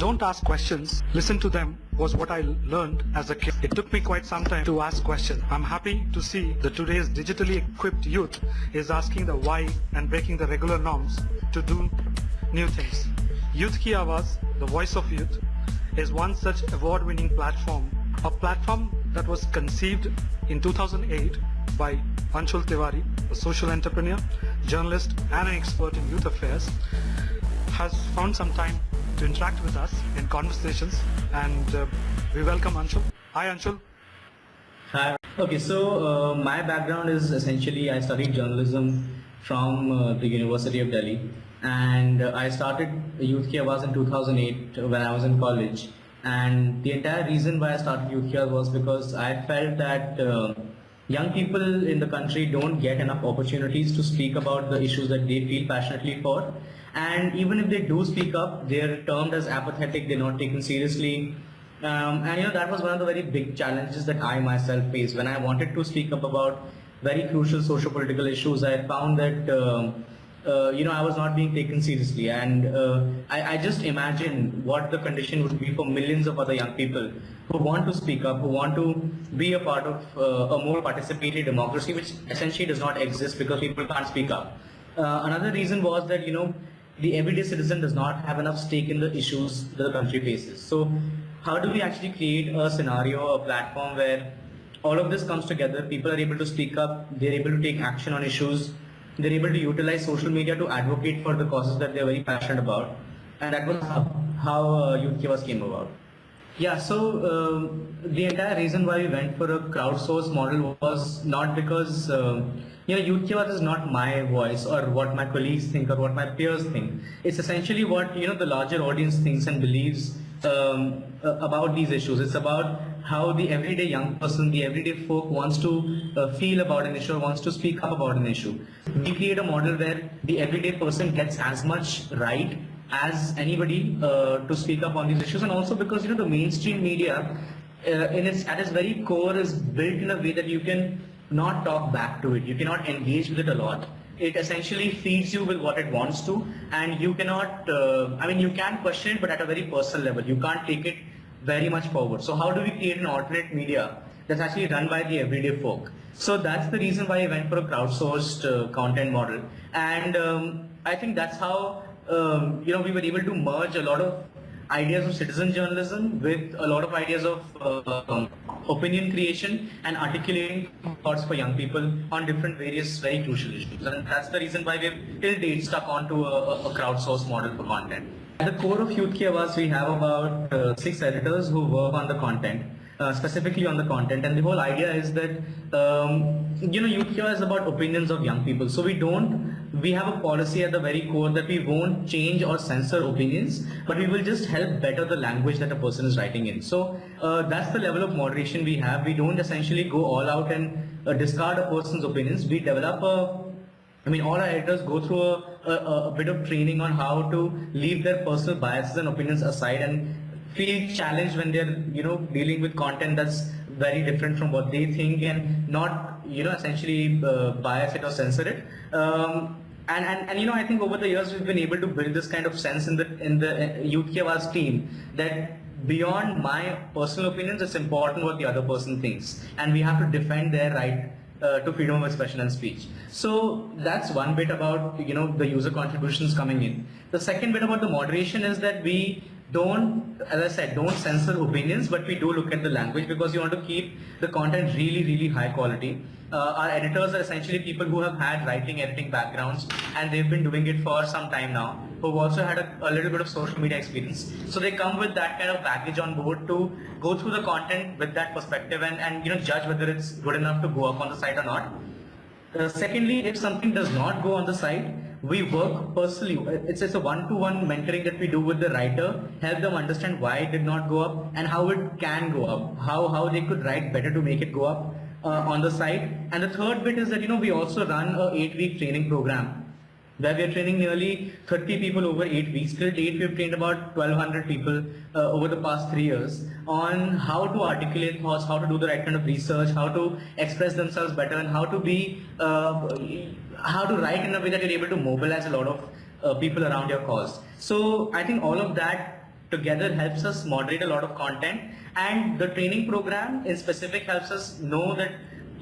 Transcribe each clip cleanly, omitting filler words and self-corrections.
Don't ask questions, listen to them was what I learned as a kid. It took me quite some time to ask questions. I'm happy to see that today's digitally equipped youth is asking the why and breaking the regular norms to do new things. Youth Ki Awaaz, the voice of youth, is one such award-winning platform, a platform that was conceived in 2008 by Anshul Tewari, a social entrepreneur, journalist and an expert in youth affairs, has found some time to interact with us in conversations, and we welcome Anshul. Hi Anshul. Hi. Okay, so my background is essentially I studied journalism from the University of Delhi, and I started Youth Ki Awaaz in 2008 when I was in college. And the entire reason why I started Youth Ki Awaaz was because I felt that young people in the country don't get enough opportunities to speak about the issues that they feel passionately for. And even if they do speak up, they're termed as apathetic, they're not taken seriously. And that was one of the very big challenges that I myself faced. When I wanted to speak up about very crucial socio-political issues, I found that I was not being taken seriously. And I just imagine what the condition would be for millions of other young people who want to speak up, who want to be a part of a more participatory democracy, which essentially does not exist because people can't speak up. Another reason was that, the everyday citizen does not have enough stake in the issues that the country faces. So how do we actually create a scenario, a platform where all of this comes together, people are able to speak up, they're able to take action on issues, they're able to utilize social media to advocate for the causes that they're very passionate about. And that was how Youth Ki Awaaz came about. Yeah, so the entire reason why we went for a crowdsourced model was not because Youth Ki Awaaz is not my voice or what my colleagues think or what my peers think. It's essentially what the larger audience thinks and believes about these issues. It's about how the everyday young person, the everyday folk wants to feel about an issue or wants to speak up about an issue. We create a model where the everyday person gets as much right as anybody to speak up on these issues, and also because the mainstream media at its very core is built in a way that you can not talk back to it, you cannot engage with it a lot. It essentially feeds you with what it wants to, and you cannot, you can question it, but at a very personal level, you can't take it very much forward. So how do we create an alternate media that's actually run by the everyday folk? So that's the reason why I went for a crowdsourced content model, and I think that's how we were able to merge a lot of ideas of citizen journalism with a lot of ideas of opinion creation and articulating thoughts for young people on different various very crucial issues. And that's the reason why we've till date stuck onto a crowdsourced model for content. At the core of Youth Ki Awaaz, we have about 6 editors who work on the content. Specifically on the content, and the whole idea is that Youth Ki Awaaz is about opinions of young people. So we have a policy at the very core that we won't change or censor opinions, but we will just help better the language that a person is writing in. So that's the level of moderation we have. We don't essentially go all out and discard a person's opinions. We develop all our editors go through a bit of training on how to leave their personal biases and opinions aside and feel challenged when they're dealing with content that's very different from what they think, and not essentially bias it or censor it. I think over the years we've been able to build this kind of sense in the Youth Ki Awaaz team that beyond my personal opinions, it's important what the other person thinks, and we have to defend their right to freedom of expression and speech. So that's one bit about the user contributions coming in. The second bit about the moderation is that we don't, as I said, don't censor opinions, but we do look at the language because you want to keep the content really, really high quality. Our editors are essentially people who have had writing, editing backgrounds, and they've been doing it for some time now, who've also had a little bit of social media experience. So they come with that kind of baggage on board to go through the content with that perspective and judge whether it's good enough to go up on the site or not. Secondly, if something does not go on the site, we work personally. It's a one-to-one mentoring that we do with the writer, help them understand why it did not go up and how it can go up, how they could write better to make it go up on the site. And the third bit is that we also run a 8-week training program where we are training nearly 30 people over 8 weeks. Till date, we have trained about 1,200 people over the past 3 years on how to articulate thoughts, how to do the right kind of research, how to express themselves better, and how to write in a way that you're able to mobilize a lot of people around your cause. So I think all of that together helps us moderate a lot of content, and the training program in specific helps us know that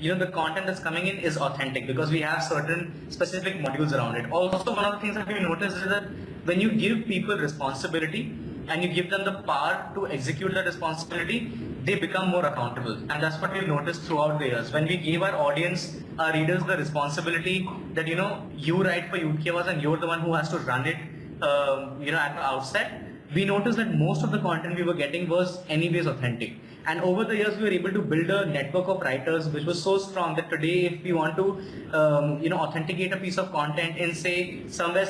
the content that's coming in is authentic because we have certain specific modules around it. Also, one of the things that we noticed is that when you give people responsibility and you give them the power to execute that responsibility, they become more accountable. And that's what we've noticed throughout the years. When we gave our audience, our readers, the responsibility that you write for Youth Ki Awaaz and you're the one who has to run it at the outset, we noticed that most of the content we were getting was anyways authentic. And over the years, we were able to build a network of writers which was so strong that today, if we want to, authenticate a piece of content in, say, somewhere,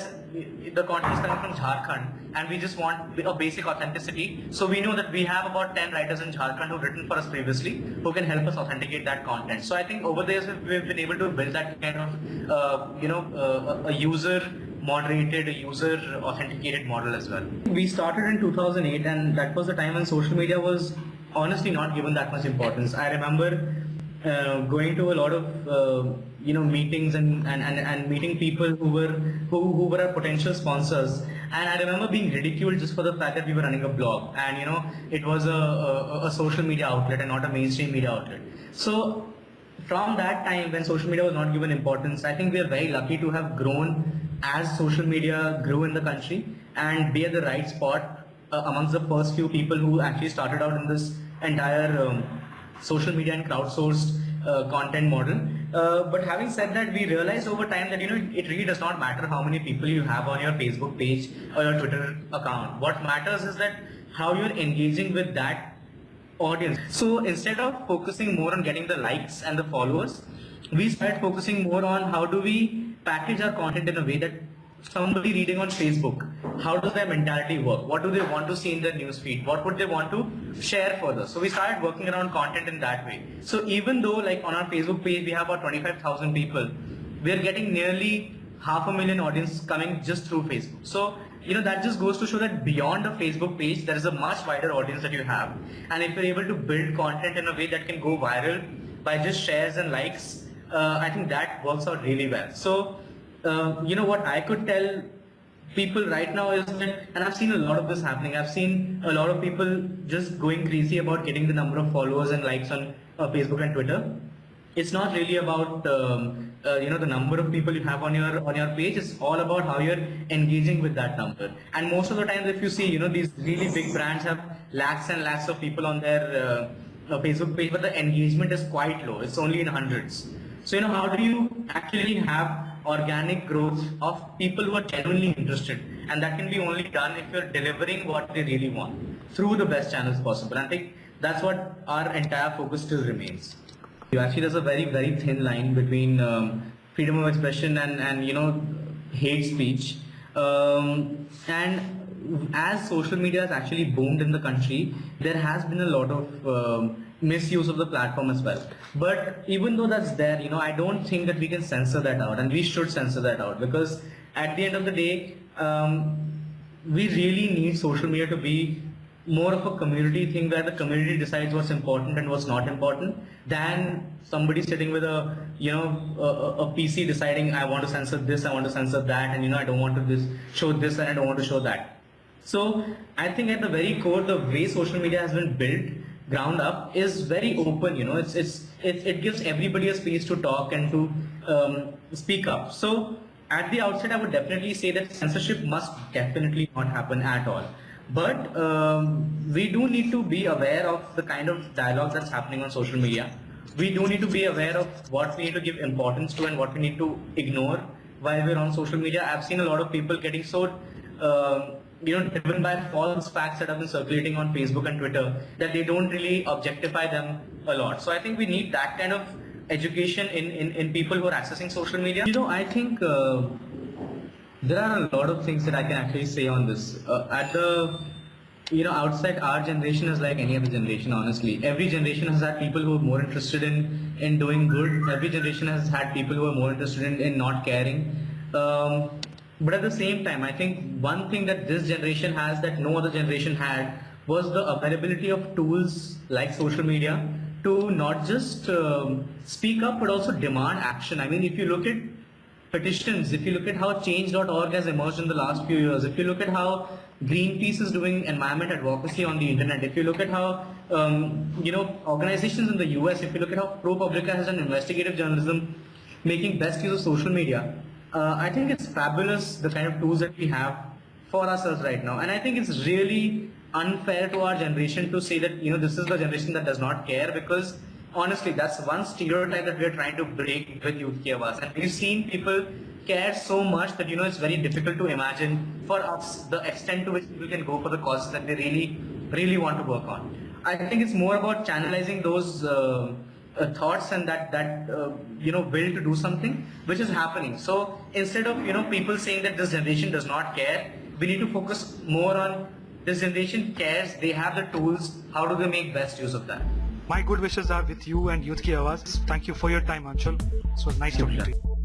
the content is coming from Jharkhand, and we just want a basic authenticity. So we know that we have about 10 writers in Jharkhand who've written for us previously, who can help us authenticate that content. So I think over the years, we've been able to build that kind of, a user moderated, a user authenticated model as well. We started in 2008, and that was the time when social media was honestly not given that much importance. I remember going to a lot of meetings and meeting people who were our potential sponsors, and I remember being ridiculed just for the fact that we were running a blog, and it was a social media outlet and not a mainstream media outlet. So from that time when social media was not given importance, I think we are very lucky to have grown as social media grew in the country and be at the right spot amongst the first few people who actually started out in this entire social media and crowdsourced content model. But having said that, we realized over time that it really does not matter how many people you have on your Facebook page or your Twitter account. What matters is that how you're engaging with that audience. So instead of focusing more on getting the likes and the followers, we started focusing more on how do we package our content in a way that somebody reading on Facebook, how does their mentality work? What do they want to see in their newsfeed? What would they want to share further? So we started working around content in that way. So even though like on our Facebook page we have about 25,000 people, we are getting nearly 500,000 audience coming just through Facebook. So that just goes to show that beyond a Facebook page, there is a much wider audience that you have. And if you're able to build content in a way that can go viral by just shares and likes, I think that works out really well. So, what I could tell people right now is that, and I've seen a lot of this happening, I've seen a lot of people just going crazy about getting the number of followers and likes on Facebook and Twitter. It's not really about the number of people you have on your page. It's all about how you're engaging with that number. And most of the times, if you see, these really big brands have lakhs and lakhs of people on their Facebook page, but the engagement is quite low. It's only in hundreds. So how do you actually have organic growth of people who are genuinely interested? And that can be only done if you're delivering what they really want through the best channels possible. I think that's what our entire focus still remains. Actually, there's a very, very thin line between freedom of expression and hate speech. And as social media has actually boomed in the country, there has been a lot of misuse of the platform as well. But even though that's there, I don't think that we can censor that out, and we should censor that out, because at the end of the day, we really need social media to be more of a community thing where the community decides what's important and what's not important, than somebody sitting with a PC deciding I want to censor this, I want to censor that, and I don't want to show this and I don't want to show that. So I think at the very core, the way social media has been built ground up is very open. It gives everybody a space to talk and to speak up. So at the outset, I would definitely say that censorship must definitely not happen at all. But we do need to be aware of the kind of dialogue that's happening on social media. We do need to be aware of what we need to give importance to and what we need to ignore while we're on social media. I've seen a lot of people getting so driven by false facts that have been circulating on Facebook and Twitter that they don't really objectify them a lot. So I think we need that kind of education in people who are accessing social media. I think there are a lot of things that I can actually say on this. At the outset, our generation is like any other generation, honestly. Every generation has had people who are more interested in doing good. Every generation has had people who are more interested in not caring. But at the same time, I think one thing that this generation has that no other generation had was the availability of tools like social media to not just speak up but also demand action. I mean, if you look at petitions, if you look at how change.org has emerged in the last few years, if you look at how Greenpeace is doing environment advocacy on the internet, if you look at how organizations in the US, if you look at how ProPublica has done investigative journalism, making best use of social media, I think it's fabulous the kind of tools that we have for ourselves right now. And I think it's really unfair to our generation to say that this is the generation that does not care, because honestly that's one stereotype that we are trying to break with Youth Ki Awaaz. And we've seen people care so much that it's very difficult to imagine for us the extent to which people can go for the causes that they really want to work on. I think it's more about channelizing those thoughts and that will to do something, which is happening. So instead of people saying that this generation does not care, we need to focus more on this generation cares, they have the tools, how do they make best use of that? My good wishes are with you and Youth Ki Awaaz. Thank you for your time, Anshul. It was nice talking to you.